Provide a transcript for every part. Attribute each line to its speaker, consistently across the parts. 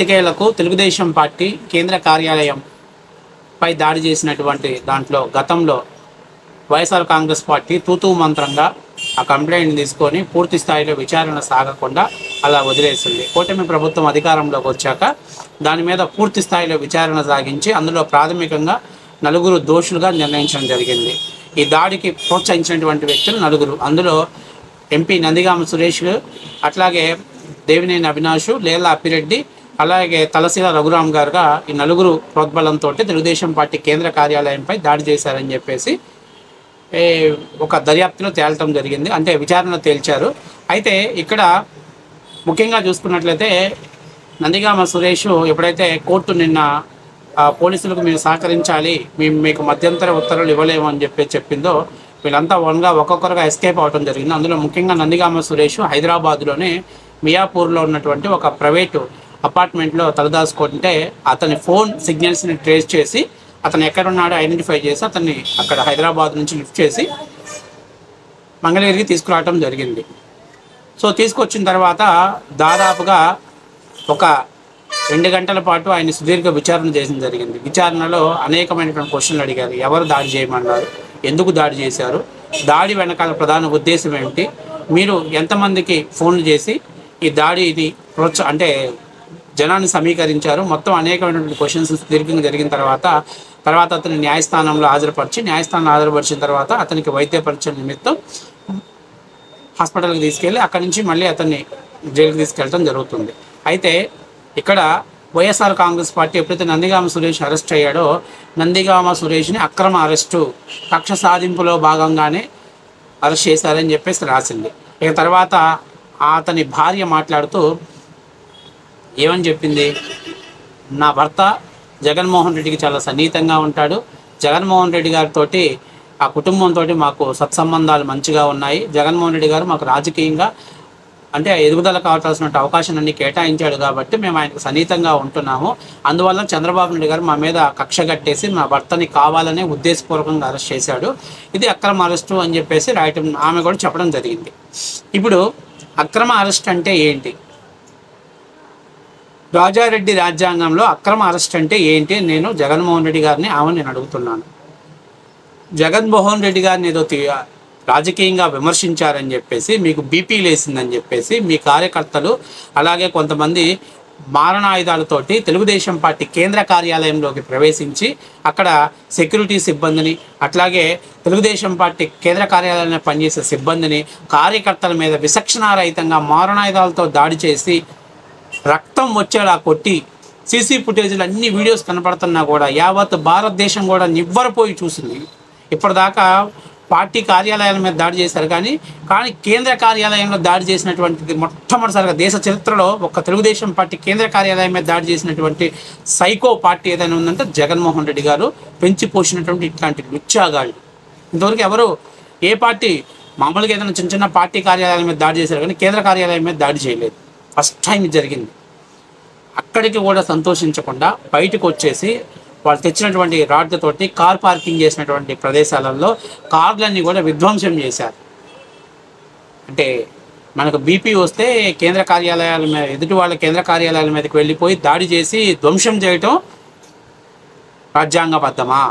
Speaker 1: ఎట్టకేలకు తెలుగుదేశం పార్టీ కేంద్ర కార్యాలయంపై దాడి చేసినటువంటి దాంట్లో గతంలో వైఎస్ఆర్ కాంగ్రెస్ పార్టీ తూతూ మంత్రంగా ఆ కంప్లైంట్ తీసుకొని పూర్తి స్థాయిలో విచారణ సాగకుండా అలా వదిలేసింది. కూటమి ప్రభుత్వం అధికారంలోకి వచ్చాక దాని మీద పూర్తి స్థాయిలో విచారణ సాగించి అందులో ప్రాథమికంగా నలుగురు దోషులుగా నిర్ణయించడం జరిగింది. ఈ దాడికి ప్రోత్సహించినటువంటి వ్యక్తులు నలుగురు. అందులో ఎంపీ నందిగామ సురేష్, అట్లాగే దేవినేని అవినాష్, లేళ్ల అప్పిరెడ్డి, అలాగే తలశీల రఘురామ్ గారుగా ఈ నలుగురు ప్రోద్బలంతో తెలుగుదేశం పార్టీ కేంద్ర కార్యాలయంపై దాడి చేశారని చెప్పేసి ఒక దర్యాప్తులో తేల్చడం జరిగింది. అంటే విచారణ తేల్చారు. అయితే ఇక్కడ ముఖ్యంగా చూసుకున్నట్లయితే నందిగామ సురేష్ ఎప్పుడైతే కోర్టు నిన్న పోలీసులకు మీరు సహకరించాలి, మేము మీకు మధ్యంతర ఉత్తర్వులు ఇవ్వలేము అని చెప్పిందో వీళ్ళంతా ఒక్కొక్కరుగా ఎస్కేప్ అవడం జరిగింది. అందులో ముఖ్యంగా నందిగామ సురేష్ హైదరాబాద్లోనే మియాపూర్లో ఉన్నటువంటి ఒక ప్రైవేటు అపార్ట్మెంట్లో తలదాచుకుంటే అతని ఫోన్ సిగ్నల్స్ని ట్రేస్ చేసి అతను ఎక్కడున్నాడో ఐడెంటిఫై చేసి అతన్ని అక్కడ హైదరాబాద్ నుంచి లిఫ్ట్ చేసి మంగళగిరికి తీసుకురావడం జరిగింది. సో తీసుకొచ్చిన తర్వాత దాదాపుగా ఒక 2 గంటల పాటు ఆయన సుదీర్ఘ విచారణ చేసిన జరిగింది. విచారణలో అనేకమైనటువంటి క్వశ్చన్లు అడిగారు. ఎవరు దాడి చేయమన్నారు, ఎందుకు దాడి చేశారు, దాడి వెనకాల ప్రధాన ఉద్దేశం ఏమిటి, మీరు ఎంతమందికి ఫోన్లు చేసి ఈ దాడిని అంటే జనాన్ని సమీకరించారు, మొత్తం అనేకమైనటువంటి క్వశ్చన్స్ సుదీర్ఘంగా జరిగిన తర్వాత అతని న్యాయస్థానంలో హాజరుపరిచిన తర్వాత అతనికి వైద్య పరీక్షల నిమిత్తం హాస్పిటల్కి తీసుకెళ్ళి అక్కడి నుంచి మళ్ళీ అతన్ని జైలుకి తీసుకెళ్ళడం జరుగుతుంది. అయితే ఇక్కడ వైఎస్ఆర్ కాంగ్రెస్ పార్టీ ఎప్పుడైతే నందిగామ సురేష్ అరెస్ట్ అయ్యాడో నందిగామ సురేష్ని అక్రమ అరెస్టు కక్ష సాధింపులో భాగంగానే అరెస్ట్ చేశారని చెప్పేసి రాసింది. ఇక తర్వాత అతని భార్య మాట్లాడుతూ ఏమని చెప్పింది, నా భర్త జగన్మోహన్ రెడ్డికి చాలా సన్నిహితంగా ఉంటాడు, జగన్మోహన్ రెడ్డి గారితో ఆ కుటుంబంతో మాకు సత్సంబంధాలు మంచిగా ఉన్నాయి, జగన్మోహన్ రెడ్డి గారు మాకు రాజకీయంగా అంటే ఎదుగుదల కావాల్సిన అవకాశాలన్నీ కేటాయించాడు కాబట్టి మేము ఆయనకు సన్నిహితంగా ఉంటున్నాము, అందువల్ల చంద్రబాబు నాయుడు గారు మా మీద కక్ష కట్టేసి మా భర్తని కావాలనే ఉద్దేశపూర్వకంగా అరెస్ట్ చేశాడు, ఇది అక్రమ అరెస్టు అని చెప్పేసి రాయటం ఆమె కూడా చెప్పడం జరిగింది. ఇప్పుడు అక్రమ అరెస్ట్ అంటే ఏంటి, రాజారెడ్డి రాజ్యాంగంలో అక్రమ అరెస్ట్ అంటే ఏంటి నేను జగన్మోహన్ రెడ్డి గారిని నేను అడుగుతున్నాను. జగన్మోహన్ రెడ్డి గారిని ఏదో రాజకీయంగా విమర్శించారని చెప్పేసి మీకు బీపీ లేసిందని చెప్పేసి మీ కార్యకర్తలు అలాగే కొంతమంది మారణాయుధాలతోటి తెలుగుదేశం పార్టీ కేంద్ర కార్యాలయంలోకి ప్రవేశించి అక్కడ సెక్యూరిటీ సిబ్బందిని అట్లాగే తెలుగుదేశం పార్టీ కేంద్ర కార్యాలయంలో పనిచేసే సిబ్బందిని కార్యకర్తల మీద విచక్షణారహితంగా మారణాయుధాలతో దాడి చేసి రక్తం వచ్చేలా కొట్టి సీసీ ఫుటేజ్లు అన్ని వీడియోస్ కనపడుతున్నా కూడా యావత్ భారతదేశం కూడా నివ్వరపోయి చూసింది. ఇప్పటిదాకా పార్టీ కార్యాలయాల మీద దాడి చేశారు కానీ కేంద్ర కార్యాలయంలో దాడి చేసినటువంటిది మొట్టమొదటిసారిగా దేశ చరిత్రలో ఒక తెలుగుదేశం పార్టీ కేంద్ర కార్యాలయం మీద దాడి చేసినటువంటి సైకో పార్టీ ఏదైనా ఉందంటే జగన్మోహన్ రెడ్డి గారు పెంచి పోసినటువంటి ఇట్లాంటి లుచ్చాగాళ్ళు. ఇంతవరకు ఎవరు ఏ పార్టీ మామూలుగా ఏదైనా చిన్న చిన్న పార్టీ కార్యాలయాల మీద దాడి చేశారు కానీ కేంద్ర కార్యాలయం మీద దాడి చేయలేదు. ఫస్ట్ టైం జరిగింది. అక్కడికి కూడా సంతోషించకుండా బయటకు వచ్చేసి వాళ్ళు తెచ్చినటువంటి రాడ్లతోటి కార్ పార్కింగ్ చేసినటువంటి ప్రదేశాలలో కార్లన్నీ కూడా విధ్వంసం చేశారు. అంటే మనకు బీపీ వస్తే కేంద్ర కార్యాలయాల మీద ఎదుటి వాళ్ళ కేంద్ర కార్యాలయాల మీదకి వెళ్ళిపోయి దాడి చేసి ధ్వంసం చేయటం రాజ్యాంగబద్ధమా,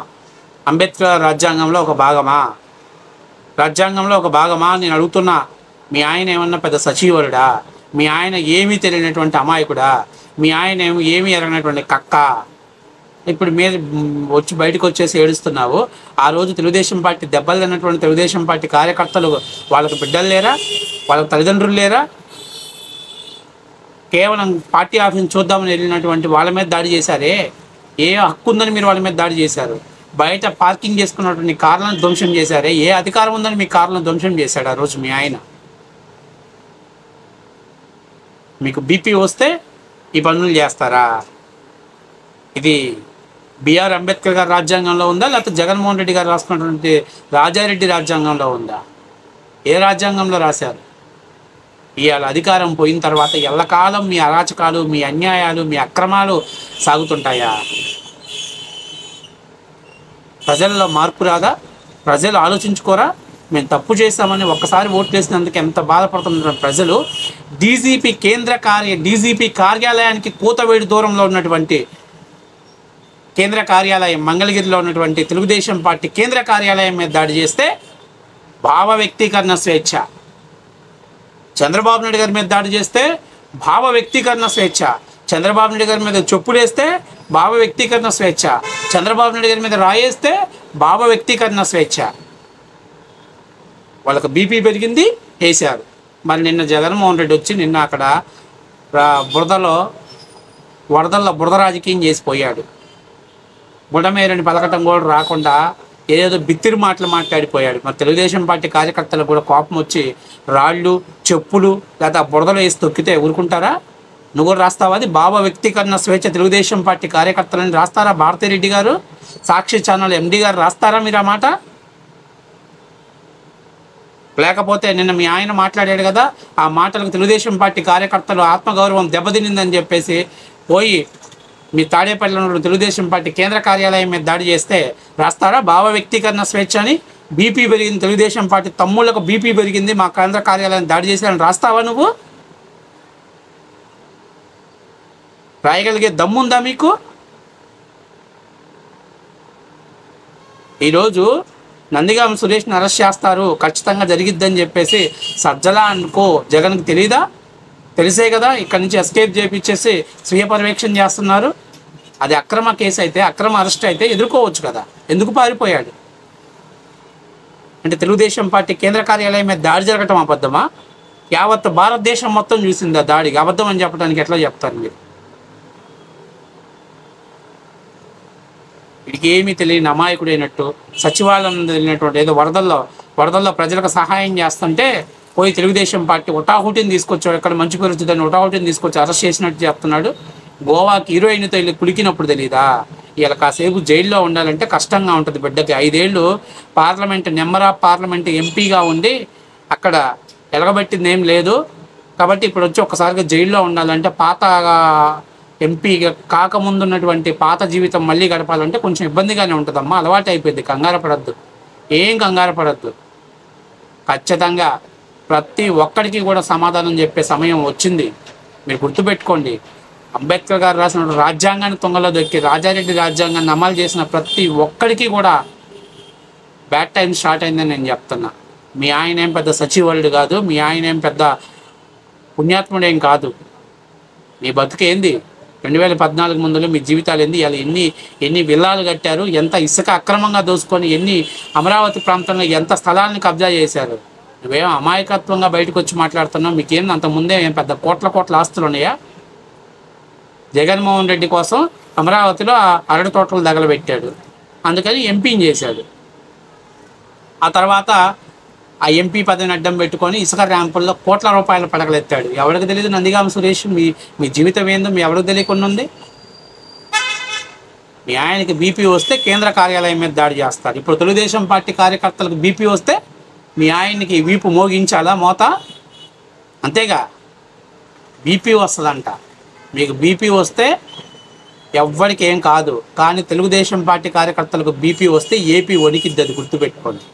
Speaker 1: అంబేద్కర్ రాజ్యాంగంలో ఒక భాగమా, నేను అడుగుతున్నా. మీ ఆయన ఏమన్నా పెద్ద సచివరుడా, మీ ఆయన ఏమీ తెలియనటువంటి అమాయకుడా, మీ ఆయన ఏమీ ఎరగనటువంటి కక్క, ఇప్పుడు మీరు బయటకు వచ్చేసి ఏడుస్తున్నావు. ఆ రోజు తెలుగుదేశం పార్టీ దెబ్బలు తిన్నటువంటి తెలుగుదేశం పార్టీ కార్యకర్తలు వాళ్ళకు బిడ్డలు లేరా, వాళ్ళకు తల్లిదండ్రులు లేరా, కేవలం పార్టీ ఆఫీస్ని చూద్దామని వెళ్ళినటువంటి వాళ్ళ మీద దాడి చేశారే, ఏ హక్కు ఉందని మీరు వాళ్ళ మీద దాడి చేశారు, బయట పార్కింగ్ చేసుకున్నటువంటి కార్లను ధ్వంసం చేశారే, ఏ అధికారం ఉందని మీ కార్లను ధ్వంసం చేశాడు ఆ రోజు మీ ఆయన. మీకు బీపీ వస్తే ఈ పనులు చేస్తారా? ఇది బిఆర్ అంబేద్కర్ గారి రాజ్యాంగంలో ఉందా లేకపోతే జగన్మోహన్ రెడ్డి గారు రాసుకున్నటువంటి రాజారెడ్డి రాజ్యాంగంలో ఉందా? ఏ రాజ్యాంగంలో రాశారు? ఇవాళ అధికారం పోయిన తర్వాత ఎల్లకాలం మీ అరాచకాలు, మీ అన్యాయాలు, మీ అక్రమాలు సాగుతుంటాయా? ప్రజల్లో మార్పు రాదా? ప్రజలు ఆలోచించుకోరా? మేము తప్పు చేశామని ఒక్కసారి ఓట్లు వేసినందుకు ఎంత బాధపడుతున్నారు ప్రజలు. డీజీపీ కార్యాలయానికి కూతవేడి దూరంలో ఉన్నటువంటి కేంద్ర కార్యాలయం, మంగళగిరిలో ఉన్నటువంటి తెలుగుదేశం పార్టీ కేంద్ర కార్యాలయం మీద దాడి చేస్తే భావ వ్యక్తీకరణ స్వేచ్ఛ, చంద్రబాబు నాయుడు గారి మీద దాడి చేస్తే భావ వ్యక్తీకరణ స్వేచ్ఛ, చంద్రబాబు నాయుడు గారి మీద చెప్పులేస్తే భావ వ్యక్తీకరణ స్వేచ్ఛ, చంద్రబాబు నాయుడు గారి మీద రాయేస్తే భావ వ్యక్తీకరణ స్వేచ్ఛ. వాళ్ళకి బీపీ పెరిగింది, వేశారు. మరి నిన్న జగన్మోహన్ రెడ్డి వచ్చి నిన్న అక్కడ వరదల్లో బురద రాజకీయం చేసిపోయాడు. బుడమేరని పలకటం కూడా రాకుండా ఏదో బిత్తిరి మాటలు మాట్లాడిపోయాడు. మరి తెలుగుదేశం పార్టీ కార్యకర్తలకు కూడా కోపం వచ్చి రాళ్ళు, చెప్పులు లేదా బురదలు వేసి తొక్కితే ఊరుకుంటారా? నువ్వు కూడా రాస్తావా? అది భావ వ్యక్తీకరణ స్వేచ్ఛ తెలుగుదేశం పార్టీ కార్యకర్తలని రాస్తారా? భారతిరెడ్డి గారు, సాక్షి ఛానల్ ఎండి గారు రాస్తారా మీరు ఆ మాట? లేకపోతే నిన్న మీ ఆయన మాట్లాడాడు కదా, ఆ మాటలకు తెలుగుదేశం పార్టీ కార్యకర్తలు ఆత్మగౌరవం దెబ్బతినిందని చెప్పేసి పోయి మీ తాడేపల్లిలో ఉన్న తెలుగుదేశం పార్టీ కేంద్ర కార్యాలయం మీద దాడి చేస్తే రాస్తారా భావ వ్యక్తీకరణ స్వేచ్ఛ అని? బీపీ పెరిగింది, తెలుగుదేశం పార్టీ తమ్ముళ్ళకు బీపీ పెరిగింది, మా కేంద్ర కార్యాలయం దాడి చేశారని రాస్తావా? నువ్వు రాయగలిగే దమ్ముందా మీకు? ఈరోజు నందిగామ సురేష్ని అరెస్ట్ చేస్తారు, ఖచ్చితంగా జరిగిద్దని చెప్పేసి సజ్జలా అనుకో జగన్కి తెలీదా? తెలిసే కదా ఇక్కడి నుంచి ఎస్కేప్ చేయించేసి స్వీయ పర్యవేక్షణ చేస్తున్నారు. అది అక్రమ కేసు అయితే, అక్రమ అరెస్ట్ అయితే ఎదుర్కోవచ్చు కదా, ఎందుకు పారిపోయాడు? అంటే తెలుగుదేశం పార్టీ కేంద్ర కార్యాలయం మీద దాడి జరగటం అబద్ధమా? యావత్ భారతదేశం మొత్తం చూసిందా దాడికి? అబద్ధం అని చెప్పడానికి ఎట్లా చెప్తారు మీరు? వీడికి ఏమీ తెలియని అమాయకుడైనట్టు, సచివాలయం తెలియనటువంటి ఏదో వరదల్లో ప్రజలకు సహాయం చేస్తుంటే పోయి తెలుగుదేశం పార్టీ ఉటాహుటిని తీసుకొచ్చాడు, ఎక్కడ మంచి పరిస్థితిని ఉటాహుటిని తీసుకొచ్చి అరెస్ట్ చేసినట్టు చెప్తున్నాడు. గోవాకి హీరోయిన్తో వెళ్ళి కులికినప్పుడు తెలీదా? ఇలా కాసేపు జైల్లో ఉండాలంటే కష్టంగా ఉంటుంది బిడ్డకి. 5 ఏళ్ళు నెంబర్ ఆఫ్ పార్లమెంట్ ఎంపీగా ఉండి అక్కడ ఎలగబెట్టింది ఏం లేదు. కాబట్టి ఇప్పుడు వచ్చి ఒక్కసారిగా జైల్లో ఉండాలంటే పాత ఎంపీ కాకముందున్నటువంటి పాత జీవితం మళ్ళీ గడపాలంటే కొంచెం ఇబ్బందిగానే ఉంటుందమ్మా. అలవాటు అయిపోయింది. కంగారు పడద్దు, ఏం కంగారు పడద్దు. ఖచ్చితంగా ప్రతి ఒక్కడికి కూడా సమాధానం చెప్పే సమయం వచ్చింది. మీరు గుర్తుపెట్టుకోండి, అంబేద్కర్ గారు రాసిన రాజ్యాంగాన్ని తొంగలో దొక్కి రాజారెడ్డి రాజ్యాంగాన్ని అమలు చేసిన ప్రతి ఒక్కడికి కూడా బ్యాడ్ టైం స్టార్ట్ అయిందని నేను చెప్తున్నా. మీ ఆయన ఏం పెద్ద సచివాలుడు కాదు, మీ ఆయన ఏం పెద్ద పుణ్యాత్ముడేం కాదు. మీ బతుకేంది? 2014 ముందులో మీ జీవితాలు ఏంది? ఇలా ఎన్ని విల్లాలు కట్టారు, ఎంత ఇసుక అక్రమంగా దోసుకొని ఎన్ని అమరావతి ప్రాంతంలో ఎంత స్థలాన్ని కబ్జా చేశారు. నువ్వేం అమాయకత్వంగా బయటకు వచ్చి మాట్లాడుతున్నావు? మీకేం అంతకుముందే ఏం పెద్ద కోట్ల ఆస్తులు ఉన్నాయా? జగన్మోహన్ రెడ్డి కోసం అమరావతిలో అరటి తోటలు తగలబెట్టాడు, అందుకని ఎంపీని చేశాడు. ఆ తర్వాత ఆ ఎంపీ పదవిని అడ్డం పెట్టుకొని ఇసుక ర్యాంపుల్లో కోట్ల రూపాయల పడగలెత్తాడు. ఎవరికి తెలియదు నందిగామ సురేష్ మీ జీవితం ఏందో మీ ఎవరికి తెలియకుండా ఉంది. మీ ఆయనకి బీపీ వస్తే కేంద్ర కార్యాలయం మీద దాడి చేస్తారు. ఇప్పుడు తెలుగుదేశం పార్టీ కార్యకర్తలకు బీపీ వస్తే మీ ఆయనకి వీపు మోగించాలా మోత? అంతేగా, బీపీ వస్తుందంట. మీకు బీపీ వస్తే ఎవ్వరికి ఏం కాదు, కానీ తెలుగుదేశం పార్టీ కార్యకర్తలకు బీపీ వస్తే ఏపీ వణికిద్ది. అది గుర్తుపెట్టుకోండి.